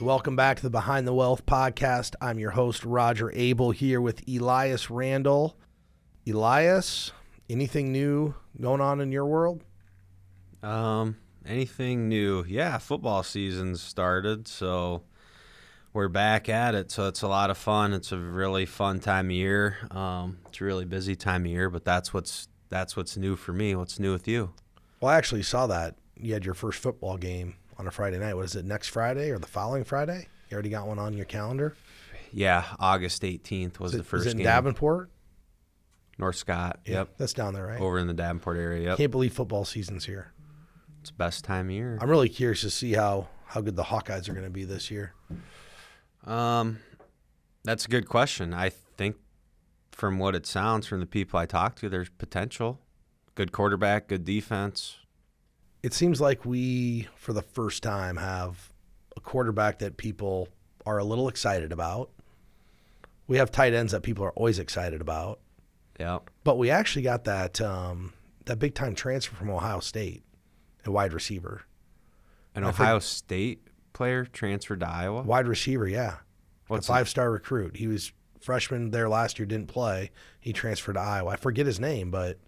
Welcome back to the Behind the Wealth podcast. I'm your host, Roger Abel, here with Elias Randel. Elias, anything new going on in your world? Anything new? Yeah, football season's started, so we're back at it. So it's a lot of fun. It's a really fun time of year. It's a really busy time of year, but that's what's new for me. What's new with you? Well, I actually saw that you had your first football game on a Friday night. What is it, next Friday or the following Friday? You already got one on your calendar? Yeah, August 18th was the first game. Is it in Davenport? North Scott, Yeah, yep. that's down there, right? Over in the Davenport area, yep. Can't believe football season's here. It's the best time of year. I'm really curious to see how good the Hawkeyes are going to be this year. That's a good question. I think from what it sounds from the people I talk to, there's potential. Good quarterback, good defense. It seems like we, for the first time, have a quarterback that people are a little excited about. We have tight ends that people are always excited about. Yeah. But we actually got that big-time transfer from Ohio State, a wide receiver. An Ohio State player transferred to Iowa? Wide receiver, yeah. What's a five-star recruit. He was freshman there last year, didn't play. He transferred to Iowa. I forget his name, but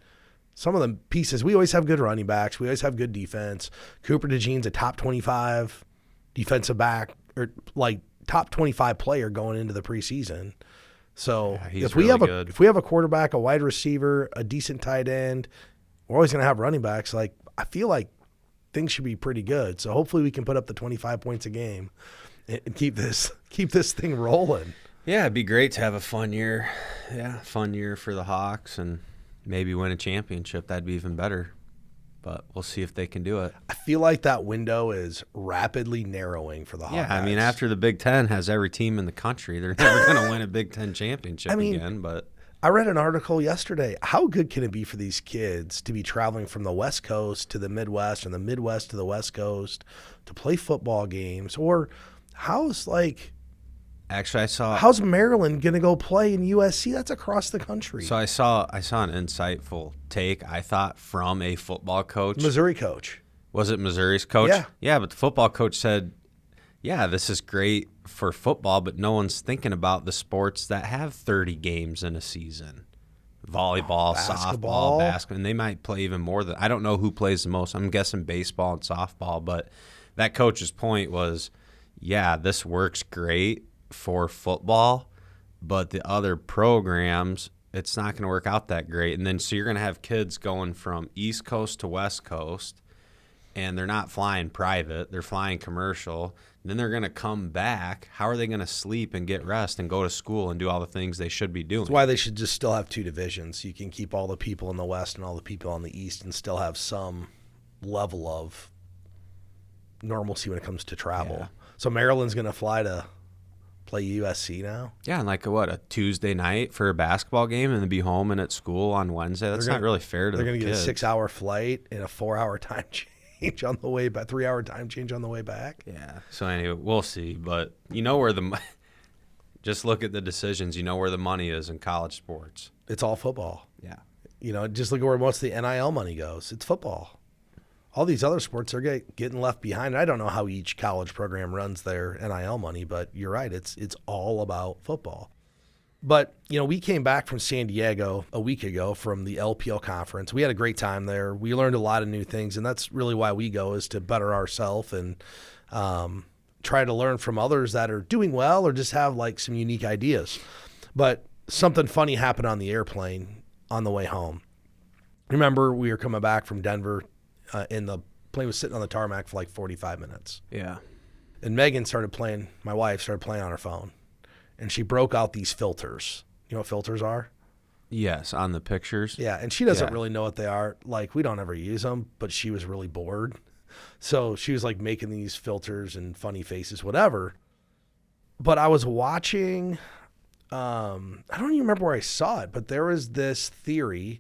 some of the pieces, we always have good running backs. We always have good defense. Cooper DeJean's a top 25 defensive back, or like top 25 player going into the preseason. So yeah, if we have a quarterback, a wide receiver, a decent tight end, we're always going to have running backs. Like, I feel like things should be pretty good. So hopefully we can put up the 25 points a game and keep this thing rolling. Yeah, it'd be great to have a fun year. Yeah, fun year for the Hawks and maybe win a championship. That'd be even better. But we'll see if they can do it. I feel like that window is rapidly narrowing for the Hawkeyes. Yeah, I mean, after the Big Ten has every team in the country, they're never going to win a Big Ten championship again. But I read an article yesterday. How good can it be for these kids to be traveling from the West Coast to the Midwest and the Midwest to the West Coast to play football games? Or how's Maryland going to go play in USC? That's across the country. So I saw an insightful take, I thought, from a football coach. Missouri coach. Was it Missouri's coach? Yeah. Yeah, but the football coach said, yeah, this is great for football, but no one's thinking about the sports that have 30 games in a season. Volleyball, softball, basketball, and they might play even more than – I don't know who plays the most. I'm guessing baseball and softball, but that coach's point was, yeah, this works great for football, but the other programs, it's not going to work out that great. And then so you're going to have kids going from East Coast to West Coast, and they're not flying private, they're flying commercial. And then they're going to come back. How are they going to sleep and get rest and go to school and do all the things they should be doing? That's why they should just still have two divisions. You can keep all the people in the West and all the people on the East and still have some level of normalcy when it comes to travel. Yeah. So Maryland's going to fly to play USC now? Yeah, and like a Tuesday night for a basketball game and then be home and at school on Wednesday. That's not really fair to the kids. They're going to get a 6-hour flight and a 4-hour time change on the way back, 3-hour time change on the way back. Yeah. So anyway, we'll see. But you know where just look at the decisions. You know where the money is in college sports. It's all football. Yeah. Just look at where most of the NIL money goes. It's football. All these other sports are getting left behind. I don't know how each college program runs their NIL money, but you're right. It's all about football. But, we came back from San Diego a week ago from the LPL conference. We had a great time there. We learned a lot of new things, and that's really why we go, is to better ourselves and try to learn from others that are doing well or just have some unique ideas. But something funny happened on the airplane on the way home. Remember, we were coming back from Denver, and the plane was sitting on the tarmac for 45 minutes. Yeah. And my wife started playing on her phone, and she broke out these filters. You know what filters are? Yes, on the pictures. Yeah, and she doesn't really know what they are. We don't ever use them, but she was really bored. So she was making these filters and funny faces, whatever. But I was watching, I don't even remember where I saw it, but there was this theory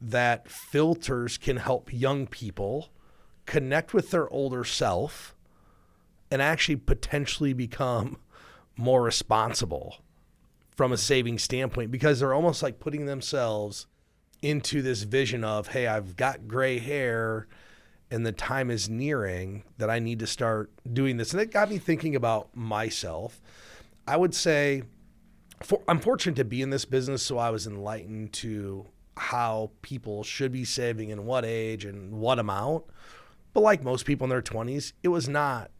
that filters can help young people connect with their older self and actually potentially become more responsible from a saving standpoint, because they're almost putting themselves into this vision of, hey, I've got gray hair and the time is nearing that I need to start doing this. And it got me thinking about myself. I would say I'm fortunate to be in this business, so I was enlightened to how people should be saving and what age and what amount. But like most people in their 20s, it was not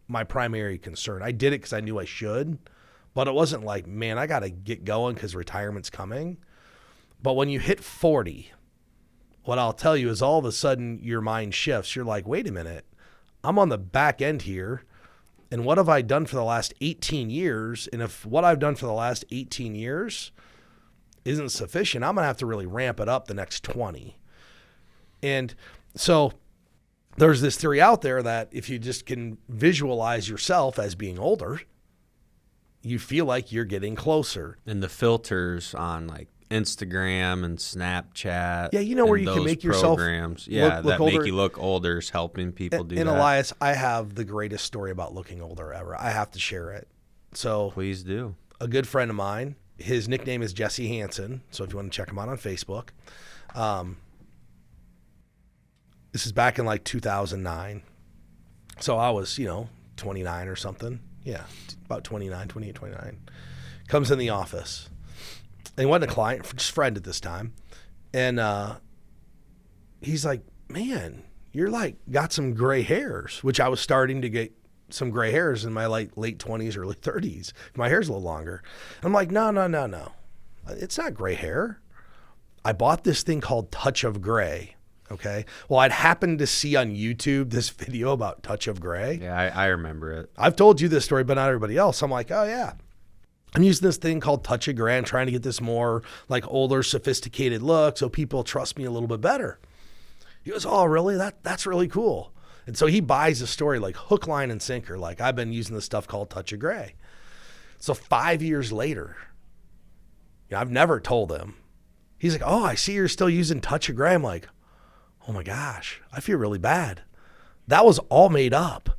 my primary concern. I did it because I knew I should, but it wasn't like, man, I got to get going because retirement's coming. But when you hit 40, what I'll tell you is all of a sudden your mind shifts. You're like, wait a minute, I'm on the back end here. And what have I done for the last 18 years? And if what I've done for the last 18 years isn't sufficient, I'm going to have to really ramp it up the next 20. And so there's this theory out there that if you just can visualize yourself as being older, you feel like you're getting closer. And the filters on like Instagram and Snapchat. Yeah, you know where you can make yourself look that older. Make you look older is helping people do that. And Elias, I have the greatest story about looking older ever. I have to share it. So please do. A good friend of mine, his nickname is Jesse Hansen. So if you want to check him out on Facebook, this is back in like 2009. So I was, 29 or something. Yeah, about 28, 29. Comes in the office. And he wasn't a client, just friend at this time. And he's like, man, you're like got some gray hairs, which I was starting to get some gray hairs in my late 20s, early 30s. My hair's a little longer. I'm like, no. It's not gray hair. I bought this thing called Touch of Gray. Okay. Well, I'd happened to see on YouTube this video about Touch of Gray. Yeah, I remember it. I've told you this story, but not everybody else. I'm like, oh, yeah. I'm using this thing called Touch of Gray. I'm trying to get this more like older, sophisticated look so people trust me a little bit better. He goes, oh, really? That's really cool. And so he buys the story like hook, line, and sinker. Like, I've been using this stuff called Touch of Gray. So 5 years later, I've never told him. He's like, oh, I see you're still using Touch of Gray. I'm like, oh my gosh, I feel really bad. That was all made up.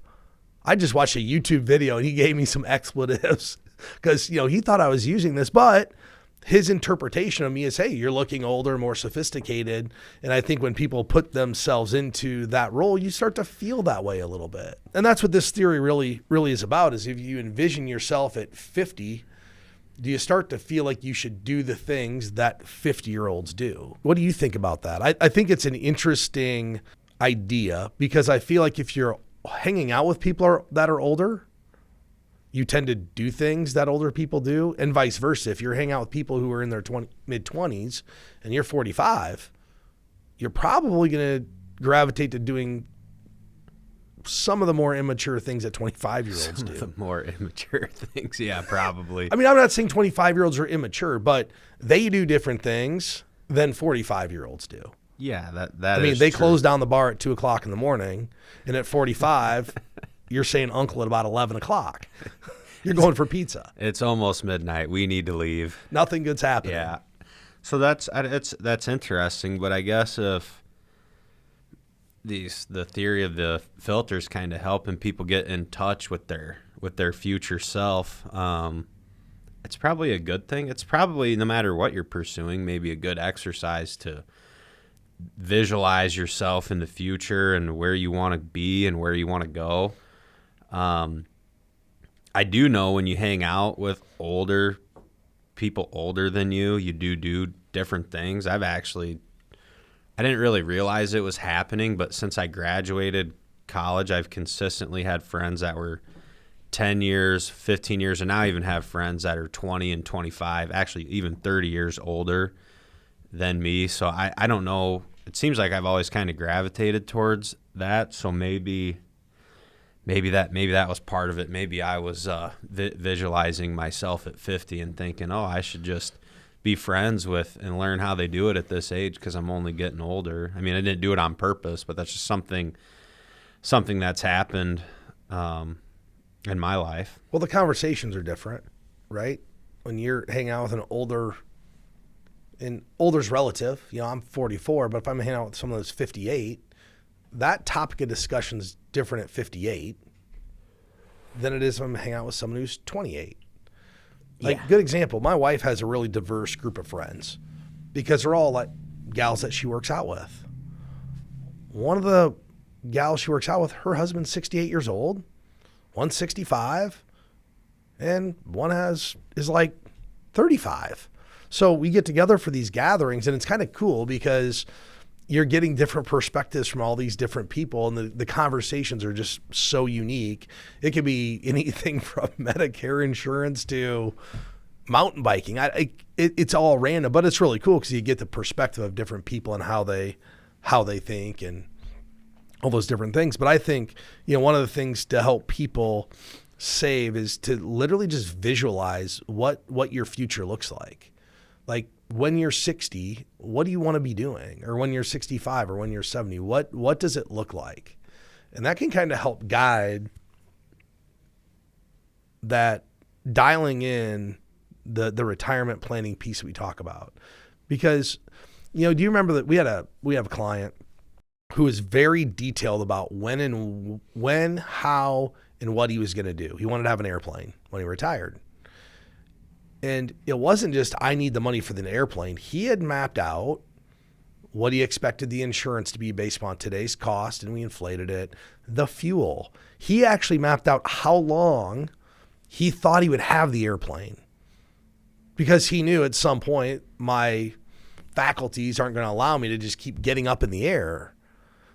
I just watched a YouTube video and he gave me some expletives because, he thought I was using this, but his interpretation of me is, hey, you're looking older, more sophisticated. And I think when people put themselves into that role, you start to feel that way a little bit. And that's what this theory really is about, is if you envision yourself at 50, do you start to feel like you should do the things that 50-year-olds do? What do you think about that? I think it's an interesting idea because I feel like if you're hanging out with people that are older, you tend to do things that older people do, and vice versa. If you're hanging out with people who are in their mid-20s and you're 45, you're probably going to gravitate to doing some of the more immature things that 25-year-olds do. The more immature things, yeah, probably. I mean, I'm not saying 25-year-olds are immature, but they do different things than 45-year-olds do. Yeah, that I mean, is they true. close down the bar at 2 o'clock in the morning, and at 45, you're saying uncle at about 11 o'clock. You're going for pizza. It's almost midnight. We need to leave. Nothing good's happening. Yeah. So that's interesting, but I guess if the theory of the filters kind of helping people get in touch with their future self, it's probably a good thing. It's probably, no matter what you're pursuing, maybe a good exercise to visualize yourself in the future and where you want to be and where you want to go. I do know when you hang out with people older than you do different things. I didn't really realize it was happening, but since I graduated college, I've consistently had friends that were 10 years, 15 years, and now I even have friends that are 20 and 25, actually even 30 years older than me. So I don't know. It seems like I've always kind of gravitated towards that. So maybe that was part of it. Maybe I was visualizing myself at 50 and thinking, oh, I should just be friends with and learn how they do it at this age because I'm only getting older. I mean, I didn't do it on purpose, but that's just something that's happened in my life. Well, the conversations are different, right? When you're hanging out with an older's relative, I'm 44, but if I'm hanging out with someone that's 58, that topic of discussion is different at 58 than it is when I'm hanging out with someone who's 28. Good example, my wife has a really diverse group of friends because they're all like gals that she works out with. One of the gal she works out with, her husband's 68 years old, one's 65, and one is like 35. So we get together for these gatherings, and it's kind of cool because you're getting different perspectives from all these different people, and the conversations are just so unique. It could be anything from Medicare insurance to mountain biking. It's all random, but it's really cool because you get the perspective of different people and how they think and all those different things. But I think, one of the things to help people save is to literally just visualize what your future looks like. Like when you're 60, what do you want to be doing? Or when you're 65 or when you're 70, what does it look like? And that can kind of help guide that dialing in the retirement planning piece we talk about. Because, do you remember that we have a client who is very detailed about when, how, and what he was going to do. He wanted to have an airplane when he retired. And it wasn't just, I need the money for the airplane. He had mapped out what he expected the insurance to be based upon today's cost, and we inflated it. The fuel. He actually mapped out how long he thought he would have the airplane, because he knew at some point my faculties aren't going to allow me to just keep getting up in the air.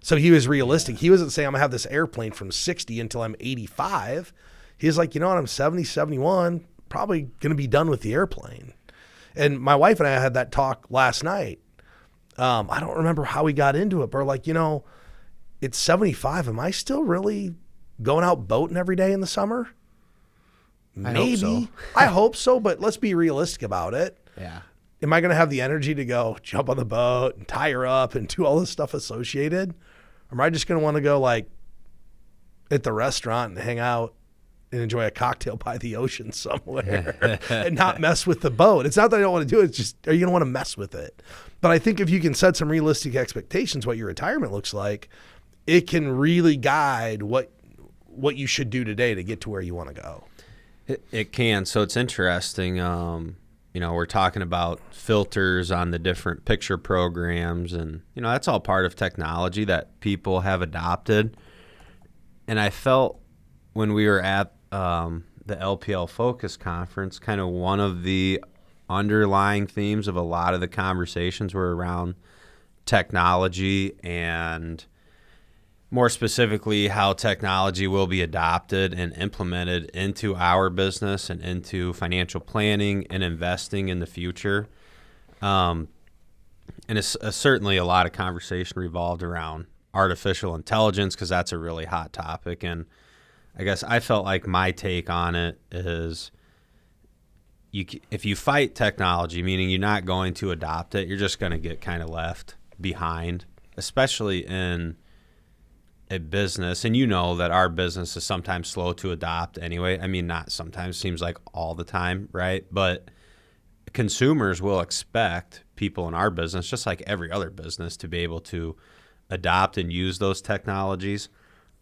So he was realistic. He wasn't saying I'm going to have this airplane from 60 until I'm 85. He was like, I'm 70, 71. Probably going to be done with the airplane. And my wife and I had that talk last night. I don't remember how we got into it, but we're like, it's 75. Am I still really going out boating every day in the summer? Maybe. I hope so, but let's be realistic about it. Yeah. Am I going to have the energy to go jump on the boat and tie her up and do all this stuff associated? Or am I just going to want to go like at the restaurant and hang out and enjoy a cocktail by the ocean somewhere and not mess with the boat? It's not that I don't want to do it. It's just, are you going to want to mess with it? But I think if you can set some realistic expectations, what your retirement looks like, it can really guide what you should do today to get to where you want to go. It can. So it's interesting. We're talking about filters on the different picture programs, and, that's all part of technology that people have adopted. And I felt when we were at the LPL Focus Conference, kind of one of the underlying themes of a lot of the conversations were around technology, and more specifically how technology will be adopted and implemented into our business and into financial planning and investing in the future. And it's certainly a lot of conversation revolved around artificial intelligence, because that's a really hot topic. And I guess I felt like my take on it is, if you fight technology, meaning you're not going to adopt it, you're just going to get kind of left behind, especially in a business. And that our business is sometimes slow to adopt anyway. I mean, not sometimes, seems like all the time, right? But consumers will expect people in our business, just like every other business, to be able to adopt and use those technologies.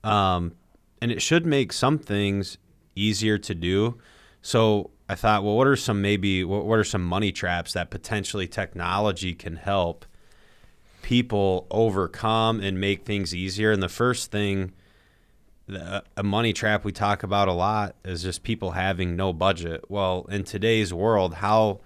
And it should make some things easier to do. So I thought, well, what are some money traps that potentially technology can help people overcome and make things easier? And the first thing, a money trap we talk about a lot, is just people having no budget. Well, in today's world, how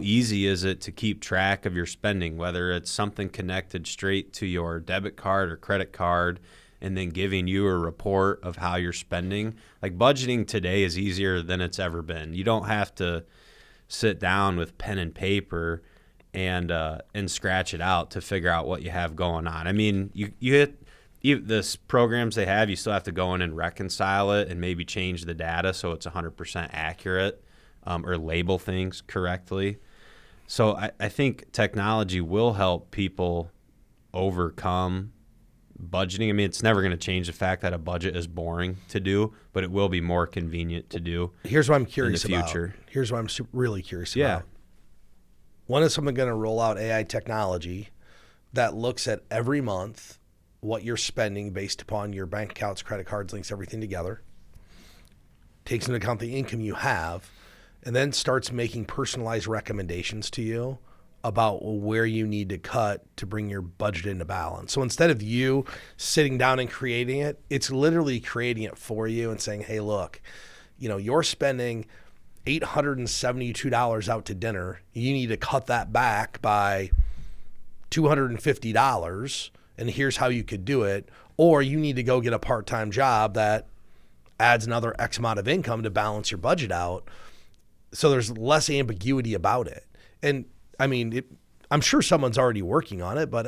easy is it to keep track of your spending, whether it's something connected straight to your debit card or credit card, and then giving you a report of how you're spending? Like, budgeting today is easier than it's ever been. You don't have to sit down with pen and paper and scratch it out to figure out what you have going on. I mean, this programs they have, you still have to go in and reconcile it and maybe change the data so it's 100% accurate, or label things correctly. So I think technology will help people overcome budgeting. I mean, it's never going to change the fact that a budget is boring to do, but it will be more convenient to do. Here's what I'm curious in the about. future. Here's what I'm really curious about. When is someone going to roll out AI technology that looks at every month what you're spending based upon your bank accounts, credit cards, links everything together, takes into account the income you have, and then starts making personalized recommendations to you about where you need to cut to bring your budget into balance. So instead of you sitting down and creating it, it's literally creating it for you and saying, hey, look, you're spending $872 out to dinner. You need to cut that back by $250, and here's how you could do it. Or you need to go get a part-time job that adds another X amount of income to balance your budget out. So there's less ambiguity about it. And I mean, I'm sure someone's already working on it, but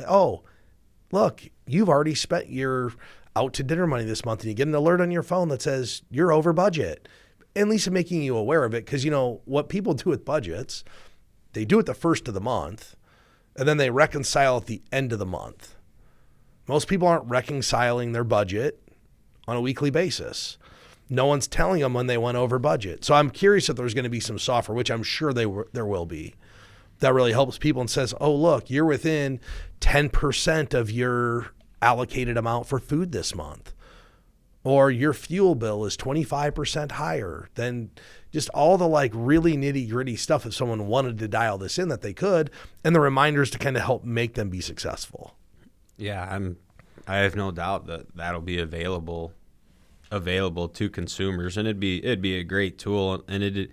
look, you've already spent your out to dinner money this month, and you get an alert on your phone that says you're over budget. At least making you aware of it, because what people do with budgets, they do it the first of the month, and then they reconcile at the end of the month. Most people aren't reconciling their budget on a weekly basis. No one's telling them when they went over budget. So I'm curious if there's going to be some software, which I'm sure there will be, that really helps people and says, oh, look, you're within 10% of your allocated amount for food this month. Or your fuel bill is 25% higher than just all the really nitty gritty stuff if someone wanted to dial this in that they could, and the reminders to kind of help make them be successful. Yeah, I have no doubt that that'll be available to consumers, and it'd be a great tool, and it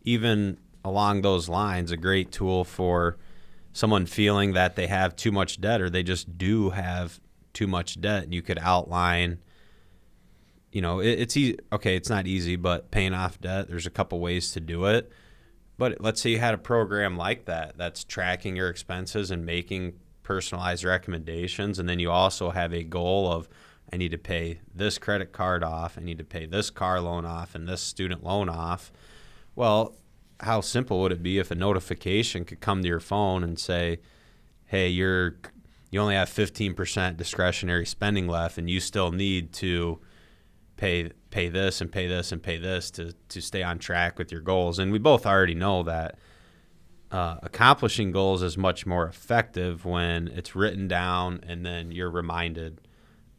even along those lines, a great tool for someone feeling that they have too much debt or they just do have too much debt. And you could outline, it's easy. Okay, it's not easy, but paying off debt, there's a couple ways to do it. But let's say you had a program like that that's tracking your expenses and making personalized recommendations, and then you also have a goal of, I need to pay this credit card off, I need to pay this car loan off, and this student loan off. Well, how simple would it be if a notification could come to your phone and say, hey, you only have 15% discretionary spending left, and you still need to pay this and pay this and pay this to stay on track with your goals. And we both already know that accomplishing goals is much more effective when it's written down and then you're reminded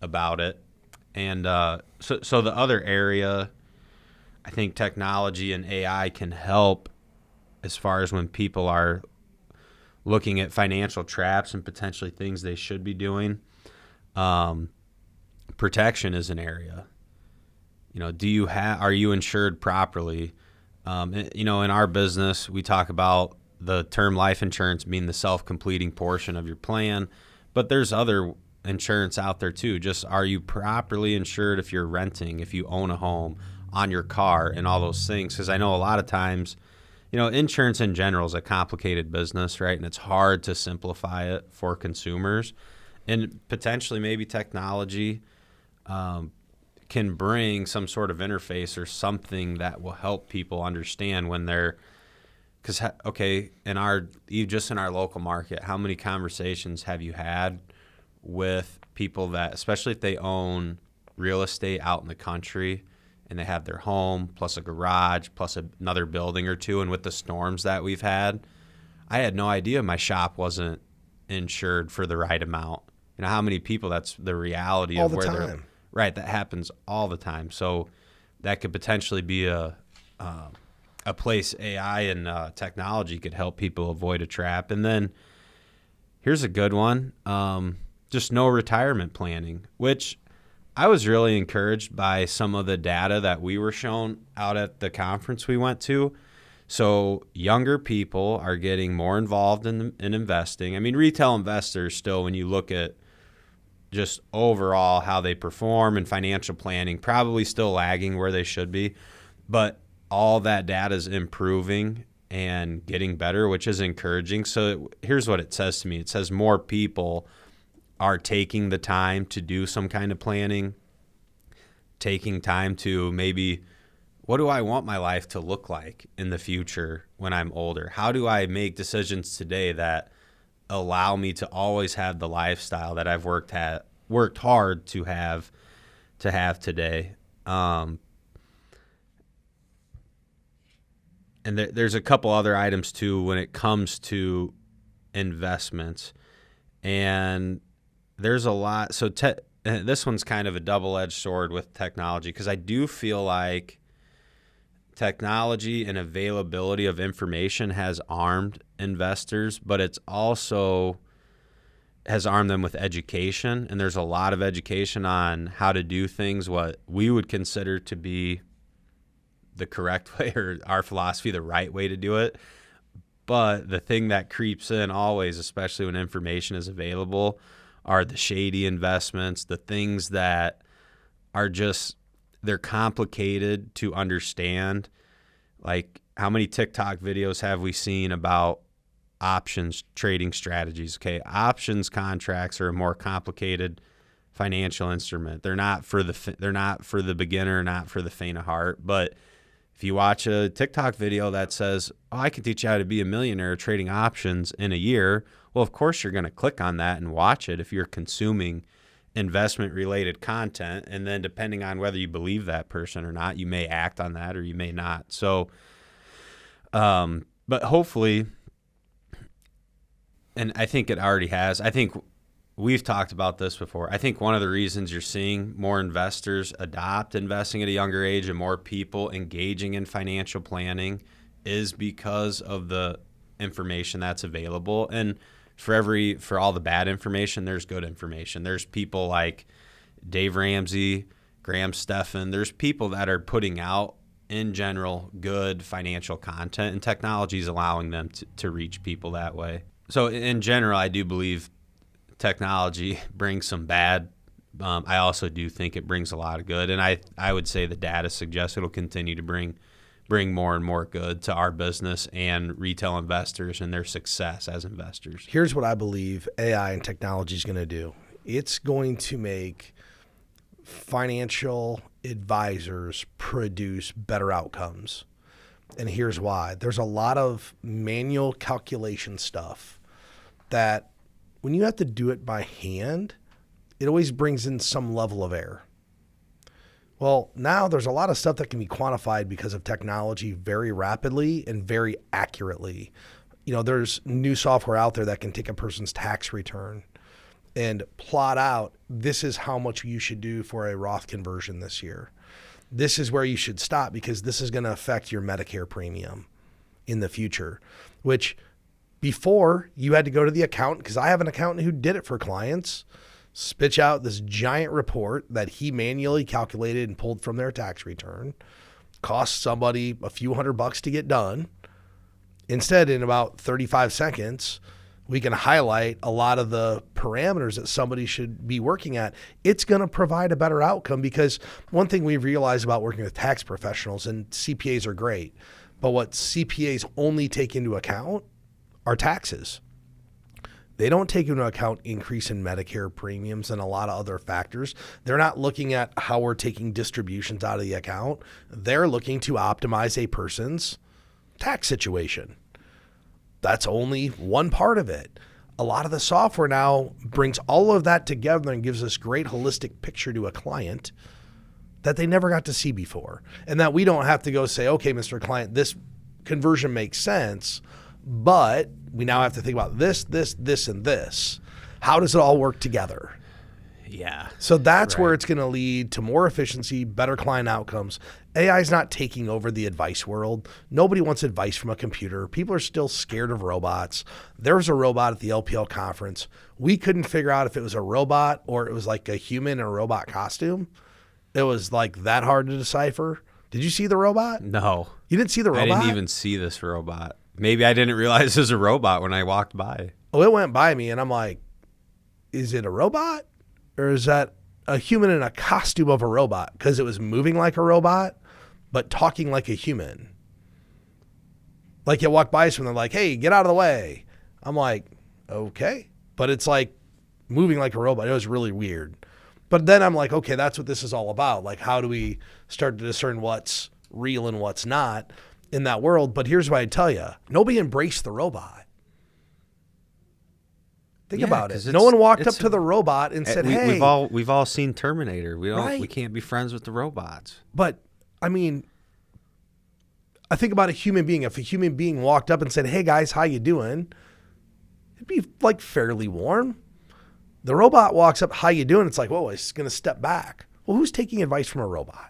about it. And so the other area, I think technology and AI can help as far as when people are looking at financial traps and potentially things they should be doing. Protection is an area. Are you insured properly? In our business, we talk about the term life insurance being the self-completing portion of your plan, but there's other insurance out there too. Just, are you properly insured if you're renting, if you own a home, on your car, and all those things? Because I know a lot of times, insurance in general is a complicated business, right? And it's hard to simplify it for consumers. And potentially maybe technology can bring some sort of interface or something that will help people understand when they're, because, okay, in our local market, how many conversations have you had with people that, especially if they own real estate out in the country and they have their home plus a garage plus another building or two, and with the storms that we've had, I had no idea my shop wasn't insured for the right amount. How many people, that's the reality all of the where time. they're right. That happens all the time. So that could potentially be a place AI and technology could help people avoid a trap. And then here's a good one. Just no retirement planning, which I was really encouraged by some of the data that we were shown out at the conference we went to. So younger people are getting more involved in investing. I mean, retail investors still, when you look at just overall how they perform in financial planning, probably still lagging where they should be. But all that data is improving and getting better, which is encouraging. So here's what it says to me. It says more people are taking the time to do some kind of planning, taking time to maybe, what do I want my life to look like in the future when I'm older? How do I make decisions today that allow me to always have the lifestyle that I've worked hard to have today? And there's a couple other items too when it comes to investments, and there's a lot. So this one's kind of a double-edged sword with technology, because I do feel like technology and availability of information has armed investors, but it's also has armed them with education. And there's a lot of education on how to do things what we would consider to be the correct way, or our philosophy, the right way to do it. But the thing that creeps in always, especially when information is available, are the shady investments, the things that are just, they're complicated to understand. Like, how many TikTok videos have we seen about options trading strategies? Okay, options contracts are a more complicated financial instrument. They're not for the beginner, not for the faint of heart. But if you watch a TikTok video that says, "Oh, I can teach you how to be a millionaire trading options in a year," well, of course you're going to click on that and watch it if you're consuming investment-related content. And then depending on whether you believe that person or not, you may act on that or you may not. So, but hopefully, and I think it already has, I think we've talked about this before. I think one of the reasons you're seeing more investors adopt investing at a younger age and more people engaging in financial planning is because of the information that's available. And for all the bad information, there's good information. There's people like Dave Ramsey, Graham Stephan. There's people that are putting out, in general, good financial content, and technology is allowing them to reach people that way. So in general, I do believe technology brings some bad. I also do think it brings a lot of good. And I would say the data suggests it'll continue to bring more and more good to our business and retail investors and their success as investors. Here's what I believe AI and technology is going to do. It's going to make financial advisors produce better outcomes. And here's why. There's a lot of manual calculation stuff that when you have to do it by hand, it always brings in some level of error. Well, now there's a lot of stuff that can be quantified because of technology very rapidly and very accurately. You know, there's new software out there that can take a person's tax return and plot out, this is how much you should do for a Roth conversion this year. This is where you should stop because this is going to affect your Medicare premium in the future, which before you had to go to the accountant, because I have an accountant who did it for clients, spit out this giant report that he manually calculated and pulled from their tax return, cost somebody a few $100 to get done. Instead, in about 35 seconds, we can highlight a lot of the parameters that somebody should be working at. It's going to provide a better outcome because one thing we've realized about working with tax professionals, and CPAs are great, but what CPAs only take into account are taxes. They don't take into account increase in Medicare premiums and a lot of other factors. They're not looking at how we're taking distributions out of the account. They're looking to optimize a person's tax situation. That's only one part of it. A lot of the software now brings all of that together and gives us great holistic picture to a client that they never got to see before. And that we don't have to go say, okay, Mr. Client, this conversion makes sense, but we now have to think about this, and this. How does it all work together? Yeah. So that's where it's going to lead to more efficiency, better client outcomes. AI is not taking over the advice world. Nobody wants advice from a computer. People are still scared of robots. There was a robot at the LPL conference. We couldn't figure out if it was a robot or it was like a human in a robot costume. It was like that hard to decipher. Did you see the robot? No. You didn't see the robot? I didn't even see this robot. Maybe I didn't realize it was a robot when I walked by. Oh, it went by me and I'm like, is it a robot? Or is that a human in a costume of a robot? Because it was moving like a robot, but talking like a human. Like you walk by someone, they're like, hey, get out of the way. I'm like, okay. But it's like moving like a robot. It was really weird. But then I'm like, okay, that's what this is all about. Like, how do we start to discern what's real and what's not in that world? But here's what I tell you. Nobody embraced the robot. Think about it. No one walked up to the robot and said, hey. We've all seen Terminator. We can't be friends with the robots. But, I mean, I think about a human being. If a human being walked up and said, hey, guys, how you doing? It'd be, like, fairly warm. The robot walks up, how you doing? It's like, whoa, it's going to step back. Well, who's taking advice from a robot?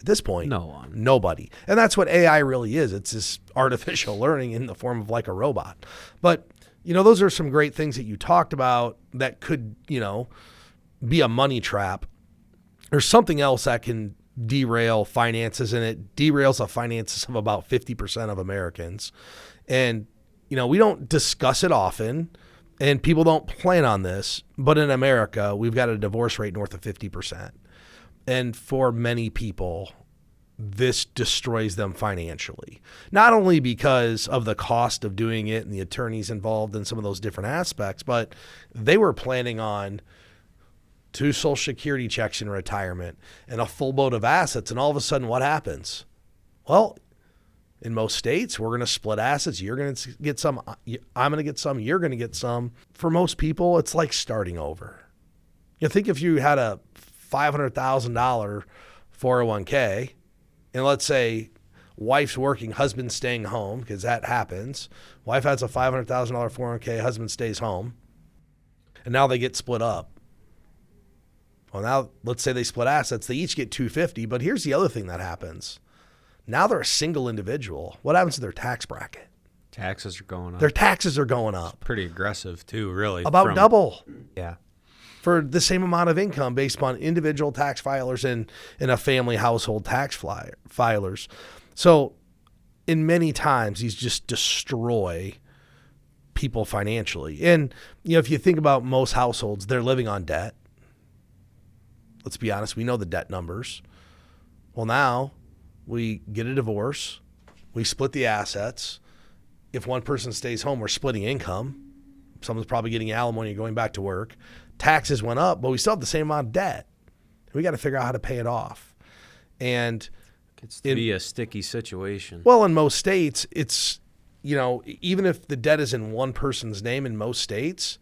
At this point, No one. nobody. And that's what AI really is. It's this artificial learning in the form of like a robot. But, those are some great things that you talked about that could, be a money trap. There's something else that can derail finances, and it derails the finances of about 50% of Americans. And, we don't discuss it often, and people don't plan on this, but in America, we've got a divorce rate north of 50%. And for many people, this destroys them financially. Not only because of the cost of doing it and the attorneys involved in some of those different aspects, but they were planning on 2 Social Security checks in retirement and a full boat of assets. And all of a sudden, what happens? Well, in most states, we're going to split assets. You're going to get some. I'm going to get some. You're going to get some. For most people, it's like starting over. Think if you had a $500,000 401k, and let's say wife's working, husband's staying home, because that happens. Wife has a $500,000 401k, husband stays home, and now they get split up. Well, now let's say they split assets. They each get $250,000, but here's the other thing that happens. Now they're a single individual. What happens to their tax bracket? Taxes are going up. Their taxes are going up. It's pretty aggressive too, really. About double. Yeah. For the same amount of income based upon individual tax filers and a family household tax filers. So in many times, these just destroy people financially. And, if you think about most households, they're living on debt. Let's be honest, we know the debt numbers. Well, now we get a divorce. We split the assets. If one person stays home, we're splitting income. Someone's probably getting alimony going back to work. Taxes went up, but we still have the same amount of debt. We got to figure out how to pay it off. And it's to be a sticky situation. Well, in most states, it's, even if the debt is in one person's name in most states,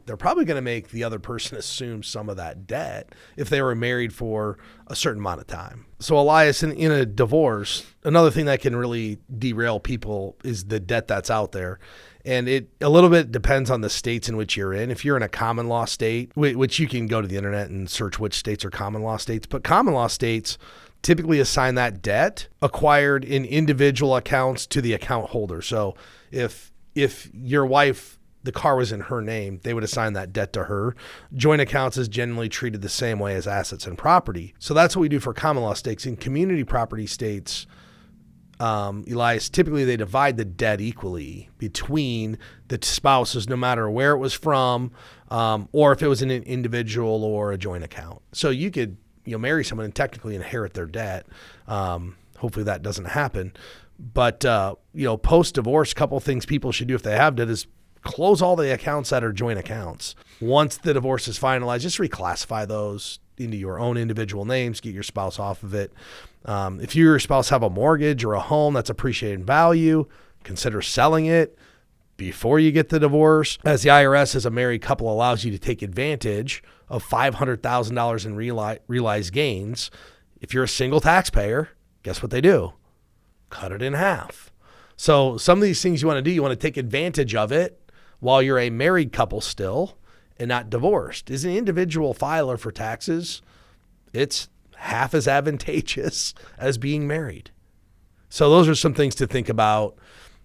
they're probably going to make the other person assume some of that debt if they were married for a certain amount of time. So Elias, in a divorce, another thing that can really derail people is the debt that's out there. And it a little bit depends on the states in which you're in. If you're in a common law state, which you can go to the internet and search which states are common law states, but common law states typically assign that debt acquired in individual accounts to the account holder. So if your wife, the car was in her name, they would assign that debt to her. Joint accounts is generally treated the same way as assets and property. So that's what we do for common law states. In community property states, Elias, typically they divide the debt equally between the spouses, no matter where it was from, or if it was in an individual or a joint account. So you could, marry someone and technically inherit their debt. Hopefully that doesn't happen. But, post-divorce, a couple of things people should do if they have debt is close all the accounts that are joint accounts. Once the divorce is finalized, just reclassify those into your own individual names, get your spouse off of it. If you or your spouse have a mortgage or a home that's appreciated in value, consider selling it before you get the divorce, as the IRS as a married couple allows you to take advantage of $500,000 in realized gains. If you're a single taxpayer, guess what they do? Cut it in half. So some of these things you want to do, you want to take advantage of it while you're a married couple still and not divorced. As an individual filer for taxes, it's half as advantageous as being married. So those are some things to think about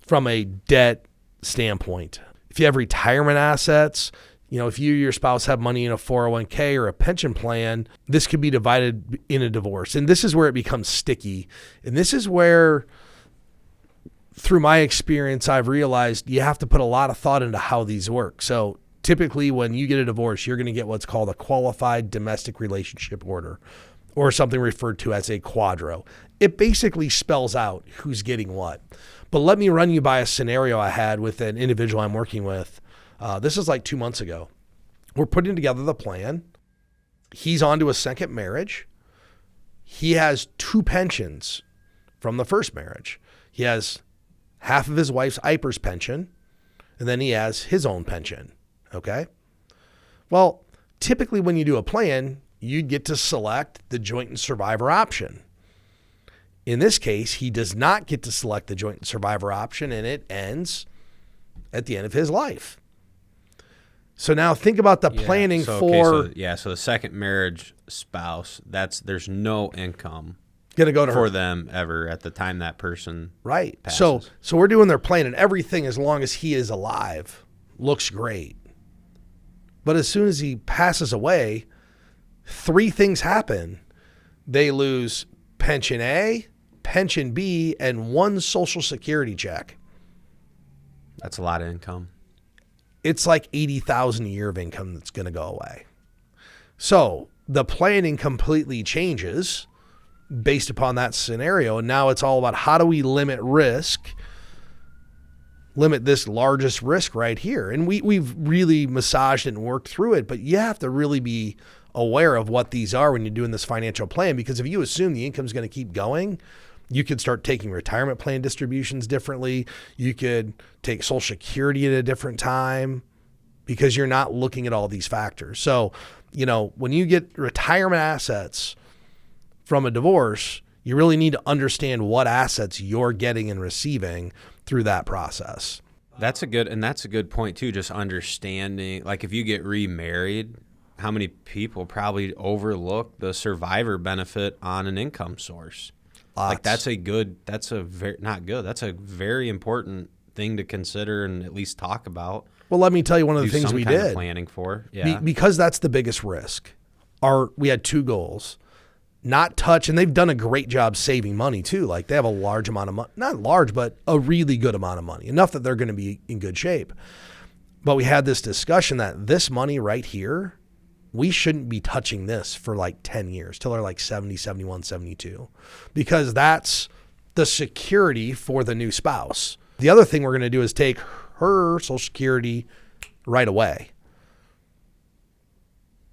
from a debt standpoint. If you have retirement assets, if you or your spouse have money in a 401k or a pension plan, this could be divided in a divorce. And this is where it becomes sticky. And this is where, through my experience, I've realized you have to put a lot of thought into how these work. So typically when you get a divorce, you're going to get what's called a qualified domestic relationship order, or something referred to as a quadro. It basically spells out who's getting what. But let me run you by a scenario I had with an individual I'm working with. This is like 2 months ago. We're putting together the plan. He's on to a second marriage. He has 2 pensions from the first marriage. He has half of his wife's IPERS pension, and then he has his own pension. Okay? Well, typically when you do a plan, you'd get to select the joint and survivor option. In this case, he does not get to select the joint and survivor option, and it ends at the end of his life. So now think about the planning so the second marriage spouse, there's no income going to go to for her. them ever at the time that person Right. passes. So we're doing their plan, and everything, as long as he is alive, looks great. But as soon as he passes away, 3 things happen. They lose pension A, pension B, and 1 Social Security check. That's a lot of income. It's like $80,000 a year of income that's going to go away. So the planning completely changes based upon that scenario. And now it's all about how do we limit risk, limit this largest risk right here. And we've really massaged it and worked through it, but you have to really be aware of what these are when you're doing this financial plan, because if you assume the income is going to keep going, you could start taking retirement plan distributions differently. You could take Social Security at a different time because you're not looking at all these factors. So, when you get retirement assets from a divorce, you really need to understand what assets you're getting and receiving through that process. That's a good point too. Just understanding, like if you get remarried, how many people probably overlook the survivor benefit on an income source? Lots. Like that's a very important thing to consider and at least talk about. Well, let me tell you one of the things we did. Planning for, yeah. Because that's the biggest risk. We had 2 goals. Not touch, and they've done a great job saving money too. Like they have a large amount of money, not large, but a really good amount of money, enough that they're going to be in good shape. But we had this discussion that this money right here, we shouldn't be touching this for like 10 years till they're like 70, 71, 72, because that's the security for the new spouse. The other thing we're going to do is take her Social Security right away.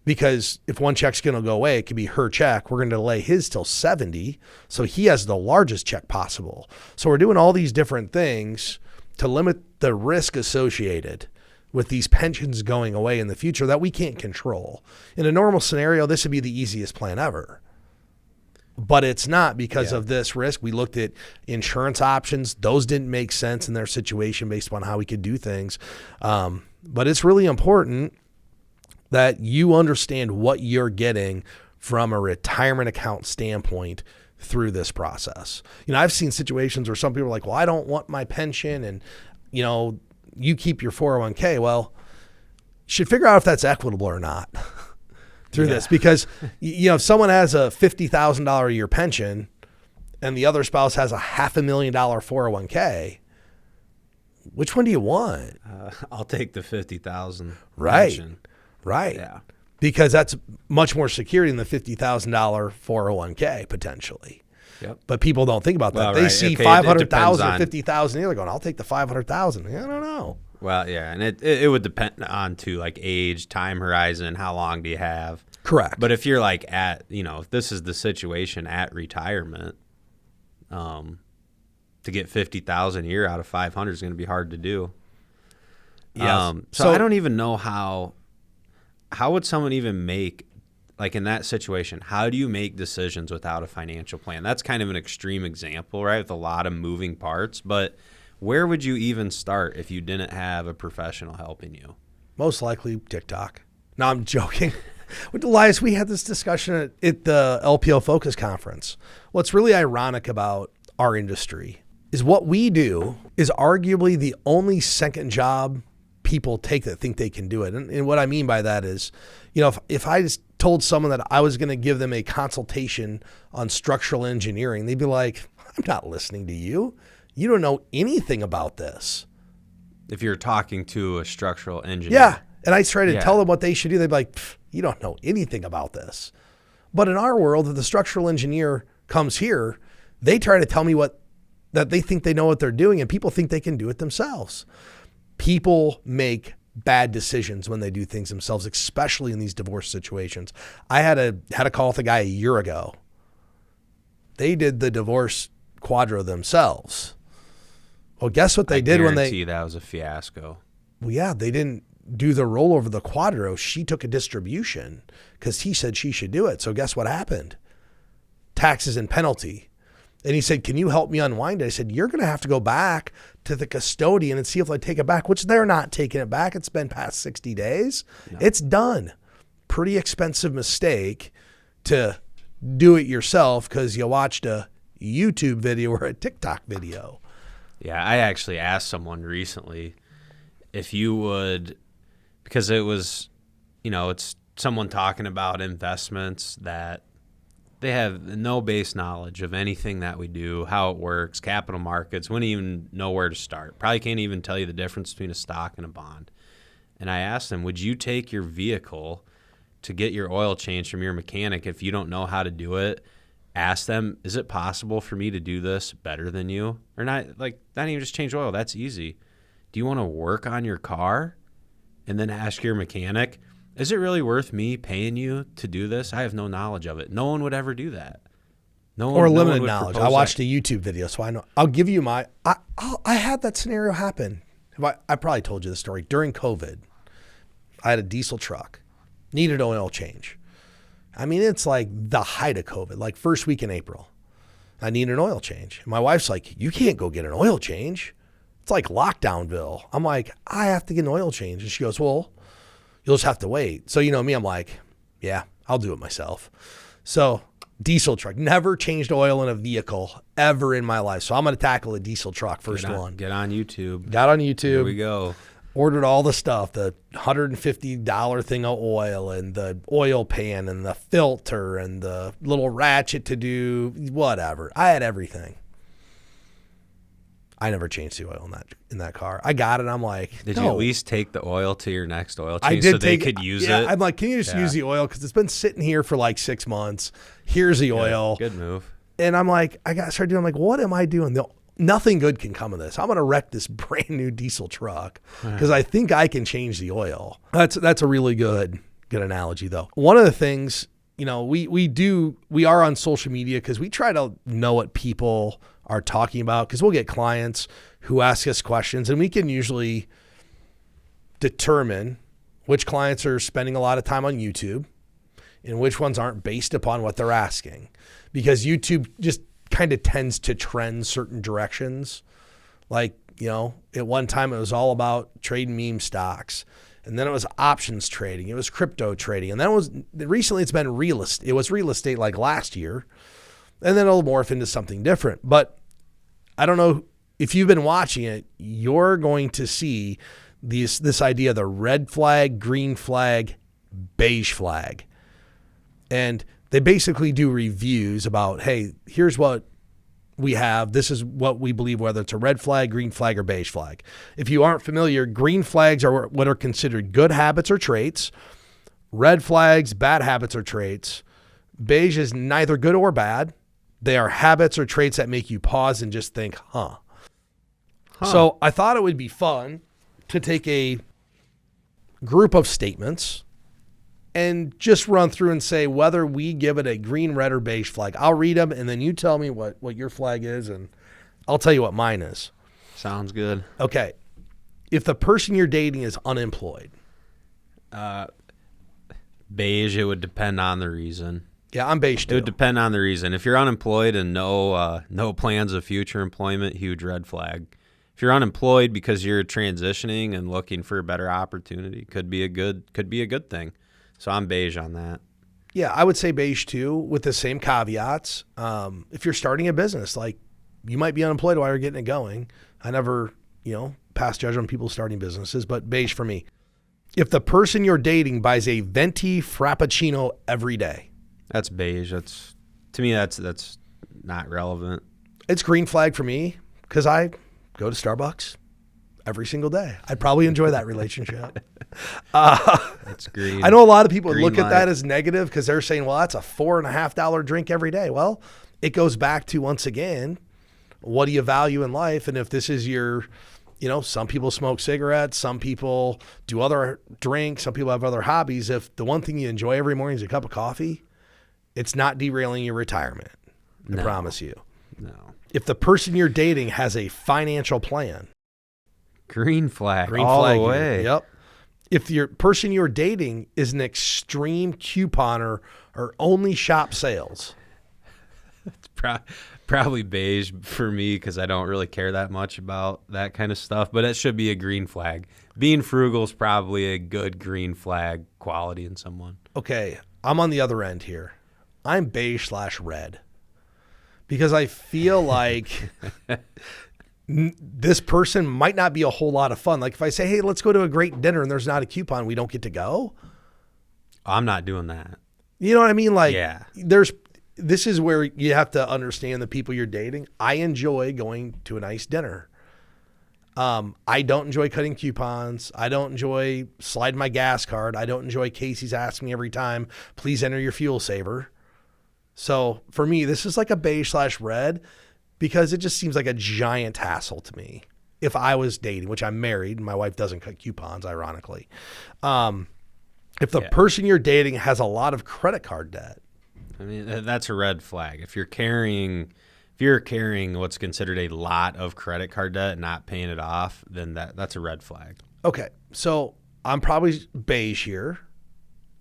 Because if one check's going to go away, it could be her check. We're going to delay his till 70. So he has the largest check possible. So we're doing all these different things to limit the risk associated with these pensions going away in the future that we can't control. In a normal scenario, this would be the easiest plan ever. But it's not because of this risk. We looked at insurance options. Those didn't make sense in their situation based upon how we could do things. But it's really important that you understand what you're getting from a retirement account standpoint through this process. I've seen situations where some people are like, well, I don't want my pension and, you keep your 401k. Well, you should figure out if that's equitable or not through this, because, if someone has a $50,000 a year pension and the other spouse has a $500,000 401k, which one do you want? I'll take the 50,000 right. pension. Right. Yeah. Because that's much more security than the $50,000 401k potentially. Yep. But people don't think about that. Well, they right. see Okay, 500,000 or 50,000. They're going, I'll take the 500,000. I don't know. Well, yeah, and it would depend on too, like age, time horizon, how long do you have? Correct. But if you're like if this is the situation at retirement, to get 50,000 a year out of 500 is going to be hard to do. Yeah. So I don't even know how would someone even make, like in that situation, how do you make decisions without a financial plan? That's kind of an extreme example, right? With a lot of moving parts, but where would you even start if you didn't have a professional helping you? Most likely TikTok. No, I'm joking. With Elias, we had this discussion at the LPL Focus Conference. What's really ironic about our industry is what we do is arguably the only second job people take that think they can do it. And what I mean by that is, if I just told someone that I was going to give them a consultation on structural engineering, they'd be like, I'm not listening to you. You don't know anything about this. If you're talking to a structural engineer. Yeah. And I try to tell them what they should do. They'd be like, you don't know anything about this. But in our world, if the structural engineer comes here, they try to tell me that they think they know what they're doing, and people think they can do it themselves. People make bad decisions when they do things themselves, especially in these divorce situations. I had a call with a guy a year ago. They did the divorce quadro themselves. Well, guess what they did when they... that was a fiasco. Well, yeah, they didn't do the rollover the quadro. She took a distribution because he said she should do it. So guess what happened? Taxes and penalty. And he said, can you help me unwind it? I said, you're going to have to go back to the custodian and see if they take it back, which they're not taking it back. It's been past 60 days. No. It's done. Pretty expensive mistake to do it yourself because you watched a YouTube video or a TikTok video. Yeah, I actually asked someone recently if you would, because it was, it's someone talking about investments that they have no base knowledge of anything that we do, how it works, capital markets, wouldn't even know where to start. Probably can't even tell you the difference between a stock and a bond. And I asked them, would you take your vehicle to get your oil changed from your mechanic if you don't know how to do it? Ask them, is it possible for me to do this better than you? Or not even just change oil. That's easy. Do you want to work on your car and then ask your mechanic, is it really worth me paying you to do this? I have no knowledge of it. No one would ever do that. Limited knowledge. I watched a YouTube video, so I know. I'll give you my. I had that scenario happen. I probably told you the story. During COVID, I had a diesel truck, needed an oil change. I mean, it's like the height of COVID, like first week in April. I need an oil change. My wife's like, you can't go get an oil change. It's like lockdownville. I'm like, I have to get an oil change. And she goes, well, you'll just have to wait. So, me, I'm like, yeah, I'll do it myself. So diesel truck, never changed oil in a vehicle ever in my life. So I'm going to tackle a diesel truck first one. Get on YouTube. Got on YouTube. Here we go. Ordered all the stuff, the $150 thing of oil and the oil pan and the filter and the little ratchet to do whatever. I had everything. I never changed the oil in that car. I got it. I'm like, did you at least take the oil to your next oil change I did so they could use it? I'm like, can you just use the oil? Because it's been sitting here for like 6 months. Here's the oil. Good move. And I'm like, I got started doing, I'm like, what am I doing? Nothing good can come of this. I'm going to wreck this brand new diesel truck because I think I can change the oil. That's a really good analogy though. One of the things, we are on social media because we try to know what people are talking about because we'll get clients who ask us questions and we can usually determine which clients are spending a lot of time on YouTube and which ones aren't based upon what they're asking, because YouTube just kind of tends to trend certain directions. Like, at one time it was all about trading meme stocks, and then it was options trading, it was crypto trading, and then recently it's been real estate. It was real estate like last year, and then it'll morph into something different. But I don't know if you've been watching it, you're going to see this idea of the red flag, green flag, beige flag. And they basically do reviews about, hey, here's what we have. This is what we believe, whether it's a red flag, green flag, or beige flag. If you aren't familiar, green flags are what are considered good habits or traits. Red flags, bad habits or traits. Beige is neither good or bad. They are habits or traits that make you pause and just think, huh. So I thought it would be fun to take a group of statements and just run through and say whether we give it a green, red, or beige flag. I'll read them, and then you tell me what your flag is, and I'll tell you what mine is. Sounds good. Okay. If the person you're dating is unemployed. Beige, it would depend on the reason. Yeah, I'm beige too. It would depend on the reason. If you're unemployed and no plans of future employment, huge red flag. If you're unemployed because you're transitioning and looking for a better opportunity, could be a good thing. So I'm beige on that. Yeah, I would say beige too, with the same caveats. If you're starting a business, like you might be unemployed while you're getting it going. I never, pass judgment on people starting businesses, but beige for me. If the person you're dating buys a venti frappuccino every day. That's beige. To me, that's not relevant. It's green flag for me because I go to Starbucks every single day. I'd probably enjoy that relationship. That's green. I know a lot of people look light. at that as negative because they're saying, well, that's a $4.50 drink every day. Well, it goes back to, once again, what do you value in life? And if this is your, some people smoke cigarettes, some people do other drinks, some people have other hobbies. If the one thing you enjoy every morning is a cup of coffee, it's not derailing your retirement. I promise you. No. If the person you're dating has a financial plan. Green flag all the way. Yep. If your person you're dating is an extreme couponer or only shop sales. It's probably beige for me because I don't really care that much about that kind of stuff, but it should be a green flag. Being frugal is probably a good green flag quality in someone. Okay, I'm on the other end here. I'm beige/red because I feel like this person might not be a whole lot of fun. Like if I say, hey, let's go to a great dinner and there's not a coupon, we don't get to go. I'm not doing that. You know what I mean? Like, yeah. This is where you have to understand the people you're dating. I enjoy going to a nice dinner. I don't enjoy cutting coupons. I don't enjoy sliding my gas card. I don't enjoy Casey's asking me every time, please enter your fuel saver. So for me, this is like a beige/red because it just seems like a giant hassle to me. If I was dating, which I'm married, and my wife doesn't cut coupons, ironically. If the person you're dating has a lot of credit card debt. I mean, that's a red flag. If you're carrying what's considered a lot of credit card debt and not paying it off, then that's a red flag. Okay, so I'm probably beige here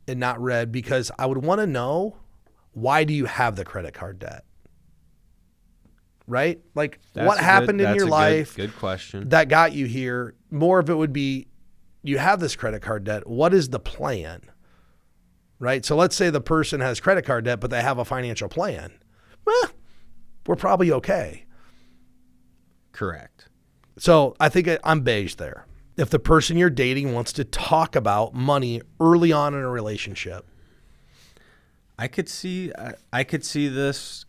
and not red because I would want to know, why do you have the credit card debt? Right? Like what happened in your life? Good question. That got you here. More of it would be, you have this credit card debt. What is the plan? Right? So let's say the person has credit card debt, but they have a financial plan. Well, we're probably okay. Correct. So I think I'm beige there. If the person you're dating wants to talk about money early on in a relationship. I could see this.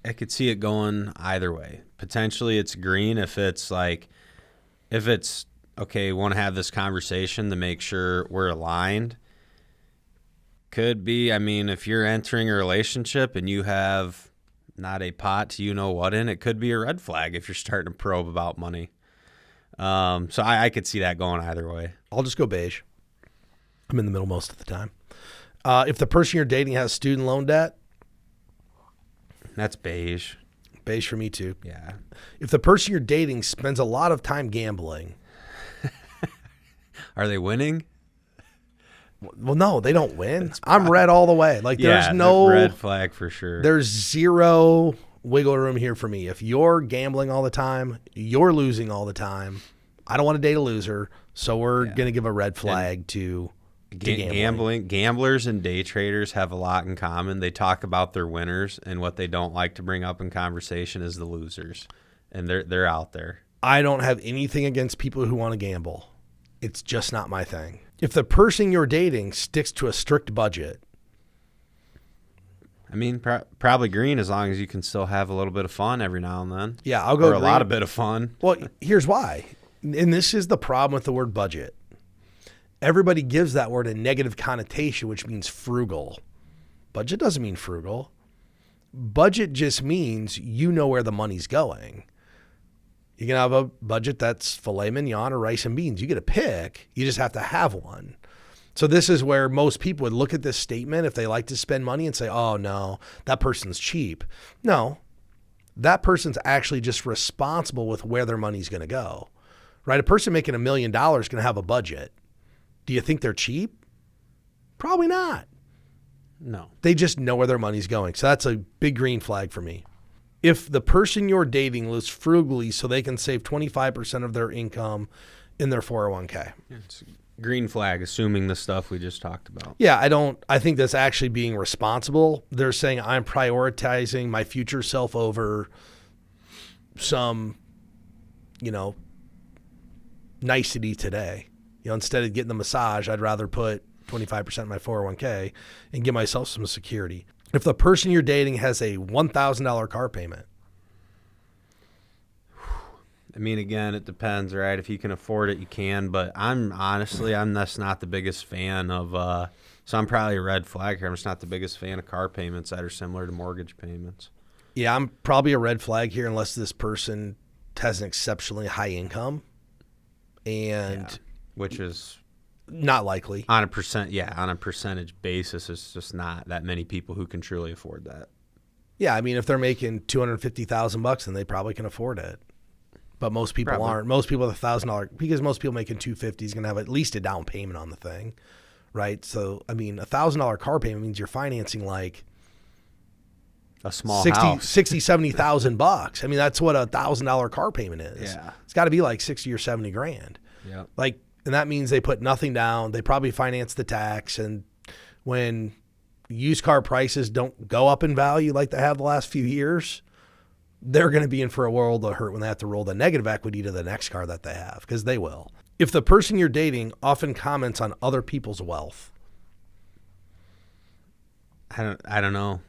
I could see it going either way. Potentially it's green if it's okay, want to have this conversation to make sure we're aligned. Could be, I mean, if you're entering a relationship and you have not a pot to what in, it could be a red flag if you're starting to probe about money. So I could see that going either way. I'll just go beige. I'm in the middle most of the time. If the person you're dating has student loan debt. That's beige. Beige for me too. Yeah. If the person you're dating spends a lot of time gambling. Are they winning? Well, no, they don't win. I'm red all the way. Like there's no red flag for sure. There's zero wiggle room here for me. If you're gambling all the time, you're losing all the time. I don't want to date a loser, so we're going to give a red flag to gambling. Gamblers and day traders have a lot in common. They talk about their winners, and what they don't like to bring up in conversation is the losers, and they're out there. I don't have anything against people who want to gamble. It's just not my thing. If the person you're dating sticks to a strict budget. I mean, probably green as long as you can still have a little bit of fun every now and then. Yeah, I'll go green. A lot of bit of fun. Well, here's why. And this is the problem with the word budget. Everybody gives that word a negative connotation, which means frugal. Budget doesn't mean frugal. Budget just means you know where the money's going. You can have a budget that's filet mignon or rice and beans. You get a pick. You just have to have one. So this is where most people would look at this statement if they like to spend money and say, oh, no, that person's cheap. No, that person's actually just responsible with where their money's going to go, right? A person making $1 million is going to have a budget. Do you think they're cheap? Probably not. No. They just know where their money's going. So that's a big green flag for me. If the person you're dating lives frugally so they can save 25% of their income in their 401k. It's green flag, assuming the stuff we just talked about. Yeah, I think that's actually being responsible. They're saying I'm prioritizing my future self over some, nicety today. Instead of getting the massage, I'd rather put 25% in my 401k and give myself some security. If the person you're dating has a $1,000 car payment. I mean, again, it depends, right? If you can afford it, you can. But I'm just not the biggest fan of, so I'm probably a red flag here. I'm just not the biggest fan of car payments that are similar to mortgage payments. Yeah, I'm probably a red flag here unless this person has an exceptionally high income. And which is not likely. On a percentage basis, it's just not that many people who can truly afford that. Yeah, I mean, if they're making $250,000, then they probably can afford it. But most people aren't. Most people with $1,000, because most people making $250 is going to have at least a down payment on the thing, right? So, I mean, $1,000 car payment means you're financing like a small house. $60,000-$70,000. I mean, that's what $1,000 car payment is. Yeah, it's got to be like $60,000 or $70,000. Yeah, and that means they put nothing down. They probably finance the tax, and when used car prices don't go up in value like they have the last few years, they're going to be in for a world of hurt when they have to roll the negative equity to the next car that they have, because they will. If the person you're dating often comments on other people's wealth. I don't know.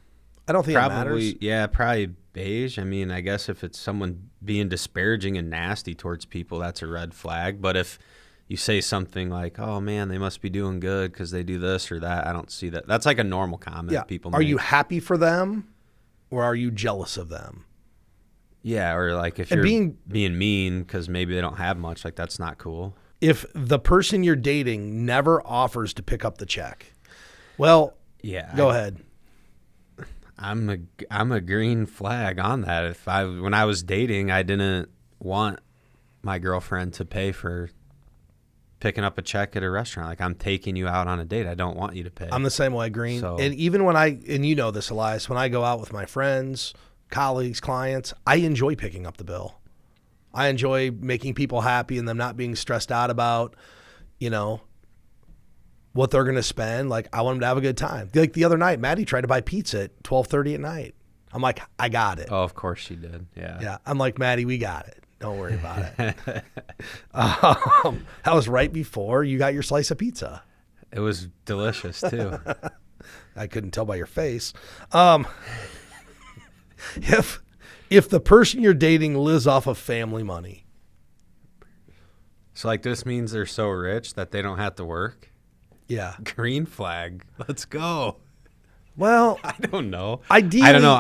I don't think it matters. Yeah, probably beige. I mean, I guess if it's someone being disparaging and nasty towards people, that's a red flag. But if you say something like, oh, man, they must be doing good because they do this or that, I don't see that. That's like a normal comment people make. Are you happy for them or are you jealous of them? Yeah, or like if you're being mean because maybe they don't have much, like that's not cool. If the person you're dating never offers to pick up the check, well, go ahead. I'm a green flag on that. When I was dating, I didn't want my girlfriend to pay for picking up a check at a restaurant. Like, I'm taking you out on a date. I don't want you to pay. I'm the same way, green. So, and even when and you know this, Elias, when I go out with my friends, colleagues, clients, I enjoy picking up the bill. I enjoy making people happy and them not being stressed out about, what they're going to spend. Like, I want them to have a good time. Like the other night, Maddie tried to buy pizza at 12:30 at night. I'm like, I got it. Oh, of course she did. Yeah. Yeah. I'm like, Maddie, we got it. Don't worry about it. That was right before you got your slice of pizza. It was delicious too. I couldn't tell by your face. If the person you're dating lives off of family money. So like this means they're so rich that they don't have to work? Yeah. Green flag. Let's go. Well, I don't know. Ideally, I don't know.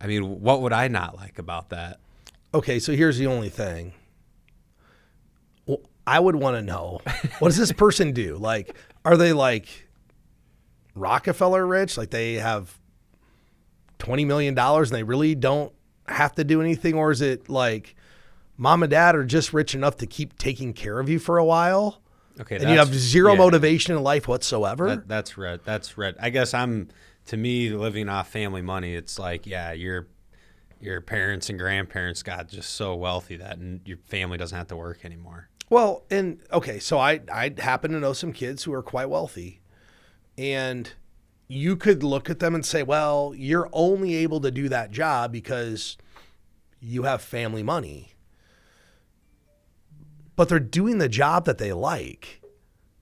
I mean, what would I not like about that? Okay, so here's the only thing. Well, I would want to know, what does this person do? Like, are they like Rockefeller rich? Like they have $20 million and they really don't have to do anything? Or is it like mom and dad are just rich enough to keep taking care of you for a while? Okay, and you have zero motivation in life whatsoever? That's red. That's red. I guess to me, living off family money, it's like, yeah, your parents and grandparents got just so wealthy that your family doesn't have to work anymore. Well, and okay, so I happen to know some kids who are quite wealthy, and you could look at them and say, well, you're only able to do that job because you have family money. But they're doing the job that they like.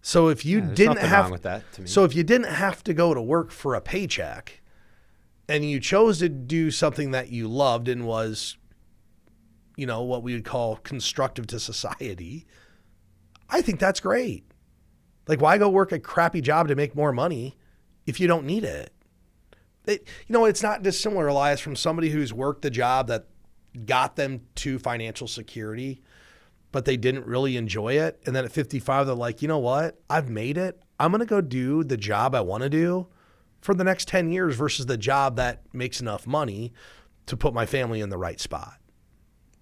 So if you didn't have with that to me. So if you didn't have to go to work for a paycheck and you chose to do something that you loved and was, what we would call constructive to society, I think that's great. Like, why go work a crappy job to make more money if you don't need it? It's not dissimilar, Elias, from somebody who's worked the job that got them to financial security, but they didn't really enjoy it. And then at 55, they're like, you know what? I've made it. I'm going to go do the job I want to do for the next 10 years versus the job that makes enough money to put my family in the right spot.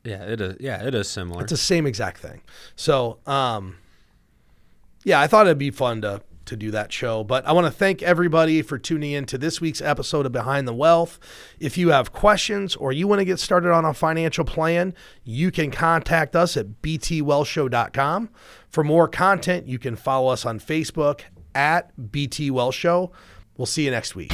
Yeah, it is. Yeah, it is similar. It's the same exact thing. So, I thought it'd be fun to do that show. But I want to thank everybody for tuning in to this week's episode of Behind the Wealth. If you have questions or you want to get started on a financial plan, you can contact us at btwellshow.com. For more content, you can follow us on Facebook at BT Well Show. We'll see you next week.